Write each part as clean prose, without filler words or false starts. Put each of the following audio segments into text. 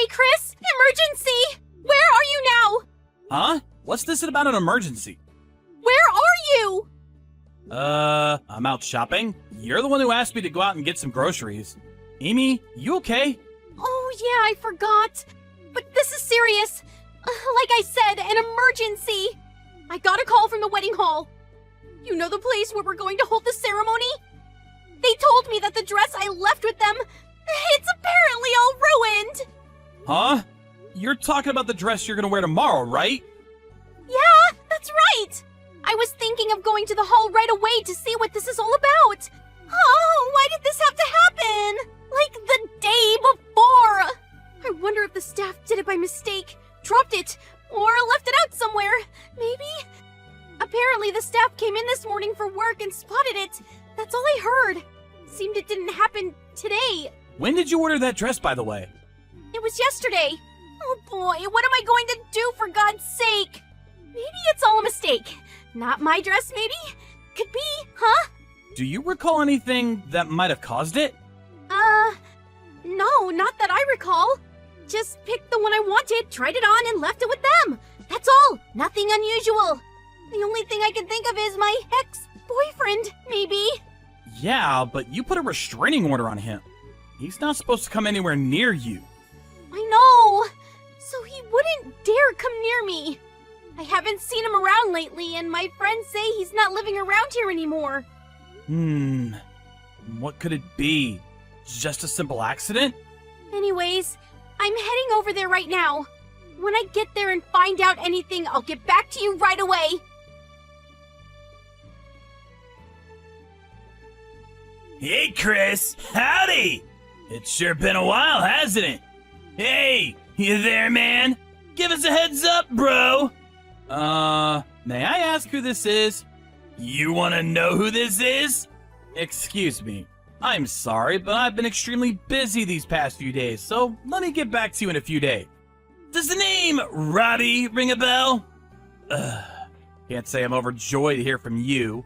Hey, Chris! Emergency! Where are you now? Huh? What's this about an emergency? Where are you? I'm out shopping. You're the one who asked me to go out and get some groceries. Amy, you okay? Oh, yeah, I forgot. But this is serious. Like I said, an emergency. I got a call from the wedding hall. You know the place where we're going to hold the ceremony? They told me that the dress I left with them, it's apparently all ruined. Huh? You're talking about the dress you're gonna wear tomorrow, right? Yeah, that's right. I was thinking of going to the hall right away to see what this is all about. Oh, why did this have to happen? Like the day before. I wonder if the staff did it by mistake, dropped it, or left it out somewhere. Maybe? Apparently the staff came in this morning for work and spotted it. That's all I heard. Seemed it didn't happen today. When did you order that dress, by the way? It was yesterday. Oh boy, what am I going to do for God's sake? Maybe it's all a mistake. Not my dress, maybe? Could be, huh? Do you recall anything that might have caused it? No, not that I recall. Just picked the one I wanted, tried it on, and left it with them. That's all. Nothing unusual. The only thing I can think of is my ex-boyfriend, maybe. Yeah, but you put a restraining order on him. He's not supposed to come anywhere near you. I know. So he wouldn't dare come near me. I haven't seen him around lately, and my friends say he's not living around here anymore. What could it be? Just a simple accident? Anyways, I'm heading over there right now. When I get there and find out anything, I'll get back to you right away. Hey, Chris. Howdy. It's sure been a while, hasn't it? Hey, you there, man? Give us a heads up, bro. May I ask who this is? You want to know who this is? Excuse me. I'm sorry, but I've been extremely busy these past few days, so let me get back to you in a few days. Does the name Robbie ring a bell? Can't say I'm overjoyed to hear from you.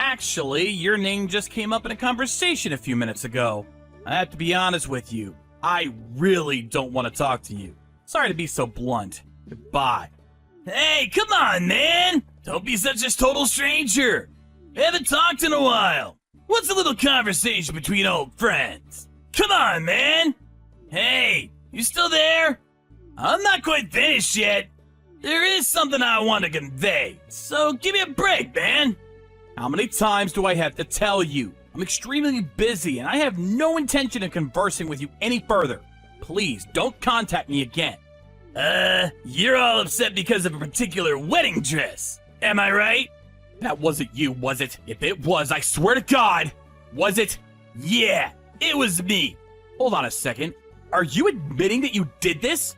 Actually, your name just came up in a conversation a few minutes ago. I have to be honest with you. I really don't want to talk to you. Sorry to be so blunt. Goodbye. Hey, come on, man. Don't be such a total stranger. We haven't talked in a while. What's a little conversation between old friends? Come on, man. Hey, you still there? I'm not quite finished yet. There is something I want to convey, so give me a break, man. How many times do I have to tell you? I'm extremely busy and I have no intention of conversing with you any further. Please don't contact me again. You're all upset because of a particular wedding dress. Am I right? That wasn't you, was it? If it was, I swear to God. Was it? Yeah, it was me. Hold on a second. Are you admitting that you did this?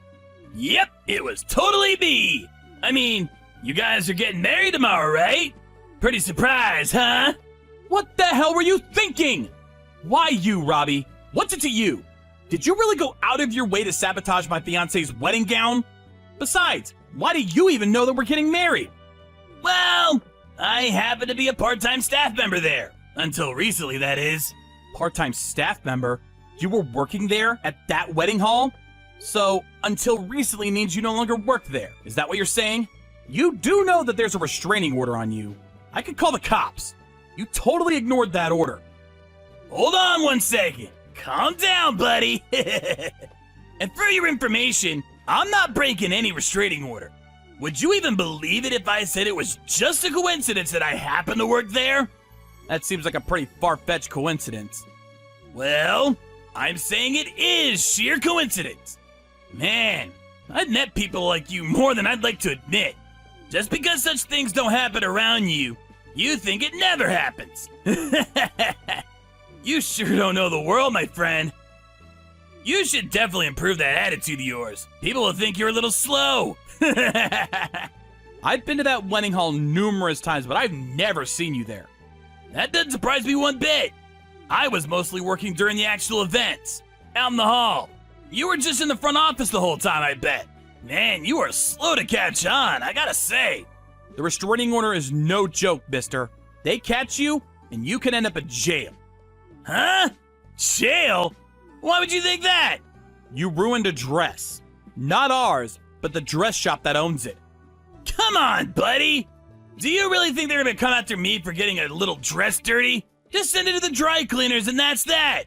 Yep, it was totally me. I mean, you guys are getting married tomorrow, right? Pretty surprised, huh? What the hell were you thinking? Why you, Robbie? What's it to you? Did you really go out of your way to sabotage my fiance's wedding gown? Besides, why do you even know that we're getting married? Well, I happen to be a part-time staff member there. Until recently, that is. Part-time staff member? You were working there at that wedding hall? So, until recently means you no longer worked there. Is that what you're saying? You do know that there's a restraining order on you. I could call the cops. You totally ignored that order. Hold on one second. Calm down, buddy. And for your information, I'm not breaking any restraining order. Would you even believe it if I said it was just a coincidence that I happen to work there? That seems like a pretty far-fetched coincidence. Well, I'm saying it is sheer coincidence. Man, I've met people like you more than I'd like to admit. Just because such things don't happen around you, you think it never happens. You sure don't know the world, my friend. You should definitely improve that attitude of yours. People will think you're a little slow. I've been to that wedding hall numerous times, but I've never seen you there. That doesn't surprise me one bit. I was mostly working during the actual events, out in the hall. You were just in the front office the whole time, I bet. Man, you are slow to catch on, I gotta say. The restraining order is no joke, mister. They catch you, and you can end up in jail. Huh? Jail? Why would you think that? You ruined a dress. Not ours, but the dress shop that owns it. Come on, buddy! Do you really think they're gonna come after me for getting a little dress dirty? Just send it to the dry cleaners and that's that.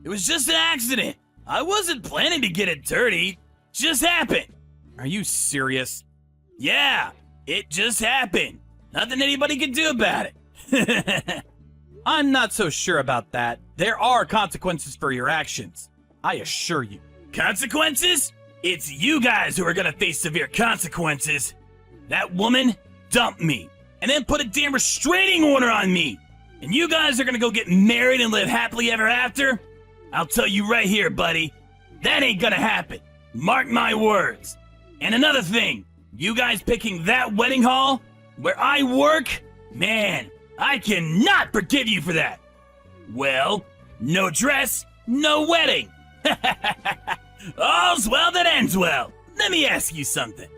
It was just an accident. I wasn't planning to get it dirty. Just happened. Are you serious? Yeah, it just happened. Nothing anybody can do about it. I'm not so sure about that. There are consequences for your actions. I assure you. Consequences? It's you guys who are gonna face severe consequences. That woman dumped me and then put a damn restraining order on me. And you guys are gonna go get married and live happily ever after? I'll tell you right here, buddy. That ain't gonna happen. Mark my words. And another thing, you guys picking that wedding hall where I work? Man, I cannot forgive you for that. Well, no dress, no wedding. All's well that ends well. Let me ask you something.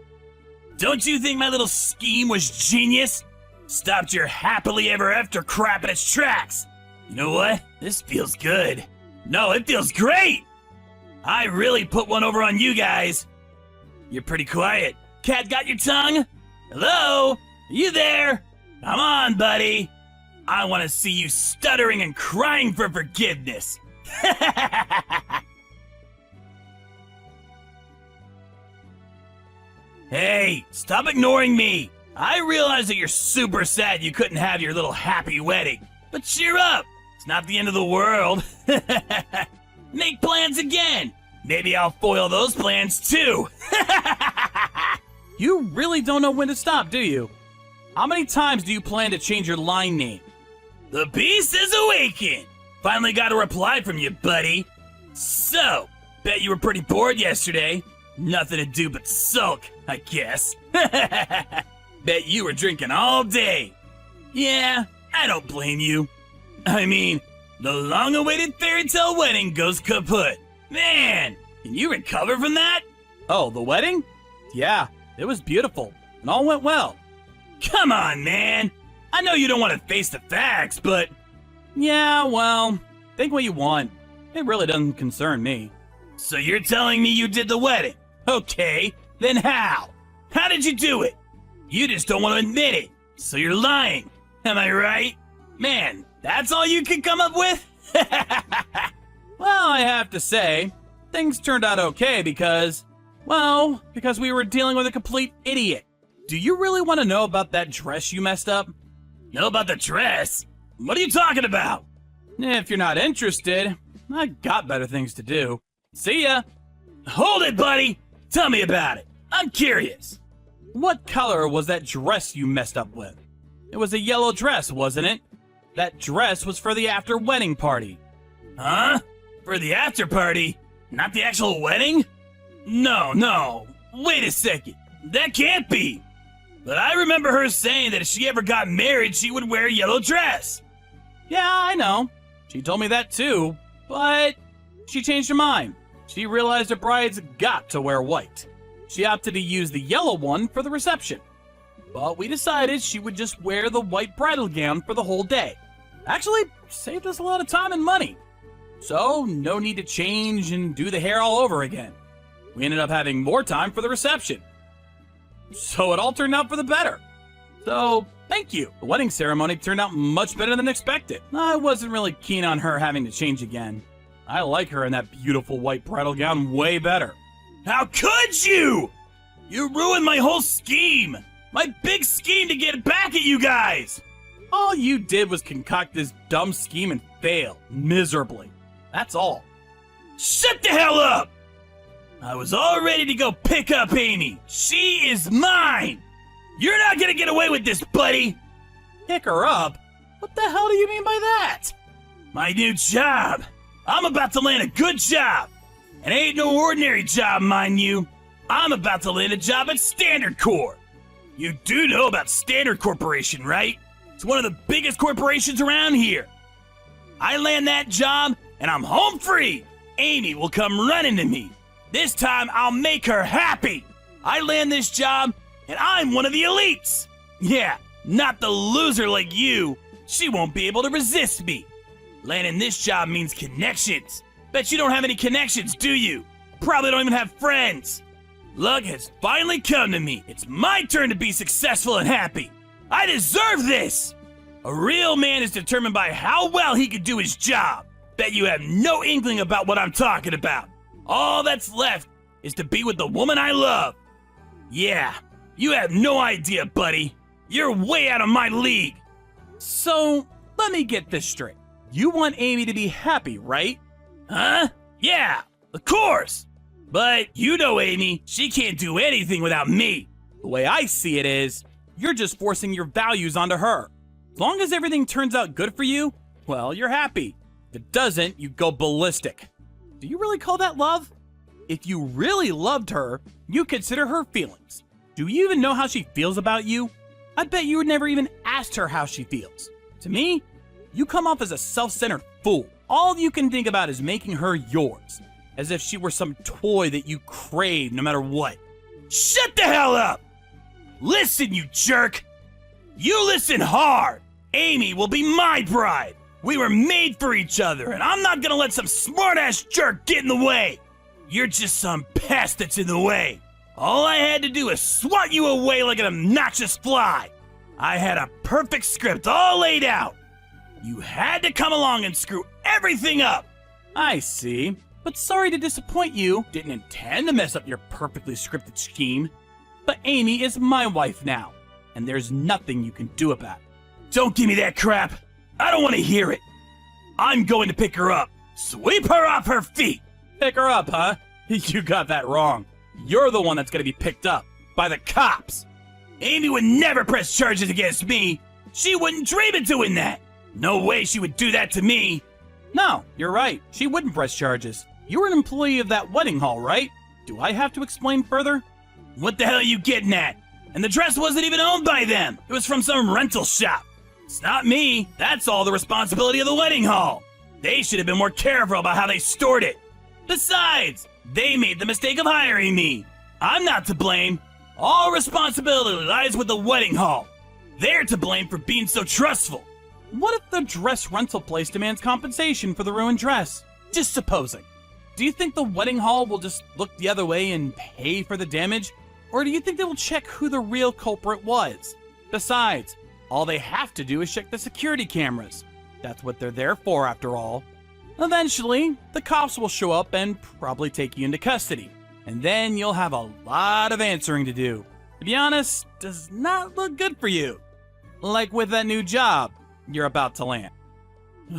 Don't you think my little scheme was genius? Stopped your happily ever after crap in its tracks. You know what? This feels good. No, it feels great. I really put one over on you guys. You're pretty quiet. Cat got your tongue? Hello? Are you there? Come on, buddy. I want to see you stuttering and crying for forgiveness. Hey, stop ignoring me. I realize that you're super sad you couldn't have your little happy wedding. But cheer up. It's not the end of the world. Make plans again. Maybe I'll foil those plans too. You really don't know when to stop, do you? How many times do you plan to change your line name? The beast is awakened. Finally got a reply from you, buddy. So, bet you were pretty bored yesterday. Nothing to do but sulk, I guess. Bet you were drinking all day. Yeah, I don't blame you. I mean, the long-awaited fairy tale wedding goes kaput. Man, can you recover from that? Oh, the wedding? Yeah, it was beautiful, and all went well. Come on, man. I know you don't want to face the facts, but... Yeah, well, think what you want. It really doesn't concern me. So you're telling me you did the wedding? Okay, then how? How did you do it? You just don't want to admit it, so you're lying. Am I right? Man, that's all you can come up with? Well, I have to say, things turned out okay because we were dealing with a complete idiot. Do you really want to know about that dress you messed up? Know about the dress? What are you talking about? If you're not interested, I got better things to do. See ya! Hold it, buddy! Tell me about it. I'm curious. What color was that dress you messed up with? It was a yellow dress, wasn't it? That dress was for the after wedding party. Huh? For the after party? Not the actual wedding? No. Wait a second. That can't be. But I remember her saying that if she ever got married, she would wear a yellow dress. Yeah, I know. She told me that too, but she changed her mind. She realized her brides got to wear white. She opted to use the yellow one for the reception. But we decided she would just wear the white bridal gown for the whole day. Actually, saved us a lot of time and money. So, no need to change and do the hair all over again. We ended up having more time for the reception. So it all turned out for the better. So, thank you. The wedding ceremony turned out much better than expected. I wasn't really keen on her having to change again. I like her in that beautiful white bridal gown way better. How could you? You ruined my whole scheme. My big scheme to get back at you guys. All you did was concoct this dumb scheme and fail miserably. That's all. Shut the hell up! I was all ready to go pick up Amy. She is mine. You're not gonna get away with this, buddy. Pick her up? What the hell do you mean by that? My new job. I'm about to land a good job. And it ain't no ordinary job, mind you. I'm about to land a job at Standard Corp. You do know about Standard Corporation, right? It's one of the biggest corporations around here. I land that job, and I'm home free. Amy will come running to me. This time, I'll make her happy. I land this job, and I'm one of the elites. Yeah, not the loser like you. She won't be able to resist me. Landing this job means connections. Bet you don't have any connections, do you? probably don't even have friends. Luck has finally come to me. It's my turn to be successful and happy. I deserve this! A real man is determined by how well he can do his job. Bet you have no inkling about what I'm talking about. All that's left is to be with the woman I love. Yeah, you have no idea, buddy. You're way out of my league. So, let me get this straight. You want Amy to be happy, right? Huh? Yeah, of course. But you know Amy, she can't do anything without me. The way I see it is, you're just forcing your values onto her. As long as everything turns out good for you, well, you're happy. If it doesn't, you go ballistic. Do you really call that love? If you really loved her, you consider her feelings. Do you even know how she feels about you? I bet you would never even asked her how she feels. To me, you come off as a self-centered fool. All you can think about is making her yours, as if she were some toy that you crave no matter what. Shut the hell up! Listen, you jerk! You listen hard! Amy will be my bride! We were made for each other, and I'm not gonna let some smart-ass jerk get in the way! You're just some pest that's in the way! All I had to do was swat you away like an obnoxious fly! I had a perfect script all laid out! You had to come along and screw everything up! I see. But sorry to disappoint you. Didn't intend to mess up your perfectly scripted scheme. But Amy is my wife now, and there's nothing you can do about it. Don't give me that crap! I don't want to hear it! I'm going to pick her up! Sweep her off her feet! Pick her up, huh? You got that wrong. You're the one that's gonna be picked up by the cops. Amy would never press charges against me! She wouldn't dream of doing that! No way she would do that to me! No, you're right. She wouldn't press charges. You were an employee of that wedding hall, right? Do I have to explain further? What the hell are you getting at? And the dress wasn't even owned by them. It was from some rental shop. It's not me. That's all the responsibility of the wedding hall. They should have been more careful about how they stored it. Besides, they made the mistake of hiring me. I'm not to blame. All responsibility lies with the wedding hall. They're to blame for being so trustful. What if the dress rental place demands compensation for the ruined dress? Just supposing. Do you think the wedding hall will just look the other way and pay for the damage? Or do you think they will check who the real culprit was? Besides, all they have to do is check the security cameras. That's what they're there for, after all. Eventually, the cops will show up and probably take you into custody. And then you'll have a lot of answering to do. To be honest, does not look good for you. Like with that new job you're about to land.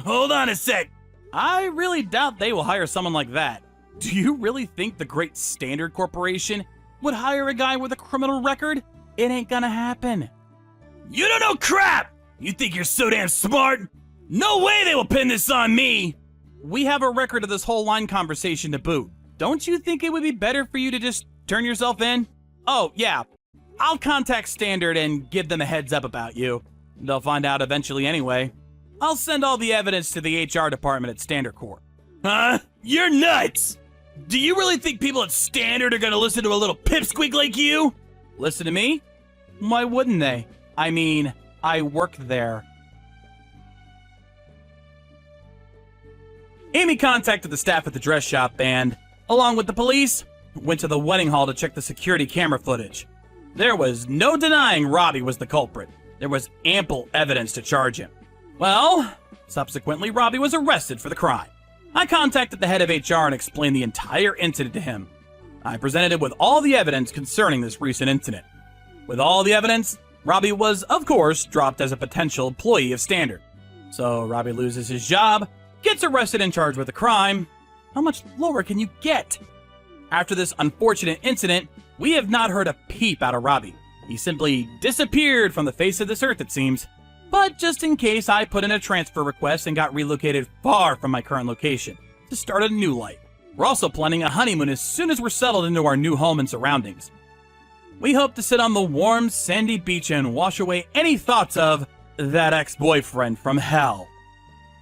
Hold on a sec. I really doubt they will hire someone like that. Do you really think the Great Standard Corporation would hire a guy with a criminal record? It ain't gonna happen. You don't know crap! You think you're so damn smart? No way they will pin this on me! We have a record of this whole line conversation to boot. Don't you think it would be better for you to just turn yourself in? Oh, yeah. I'll contact Standard and give them a heads up about you. They'll find out eventually anyway. I'll send all the evidence to the HR department at Standard Corp. Huh? You're nuts! Do you really think people at Standard are gonna listen to a little pipsqueak like you? Listen to me? Why wouldn't they? I mean, I work there. Amy contacted the staff at the dress shop and, along with the police, went to the wedding hall to check the security camera footage. There was no denying Robbie was the culprit. There was ample evidence to charge him. Well, subsequently, Robbie was arrested for the crime. I contacted the head of HR and explained the entire incident to him. I presented him with all the evidence concerning this recent incident. With all the evidence, Robbie was, of course, dropped as a potential employee of Standard. So Robbie loses his job, gets arrested and charged with a crime. How much lower can you get? After this unfortunate incident, we have not heard a peep out of Robbie. He simply disappeared from the face of this earth, it seems. But just in case, I put in a transfer request and got relocated far from my current location to start a new life. We're also planning a honeymoon as soon as we're settled into our new home and surroundings. We hope to sit on the warm, sandy beach and wash away any thoughts of that ex-boyfriend from hell.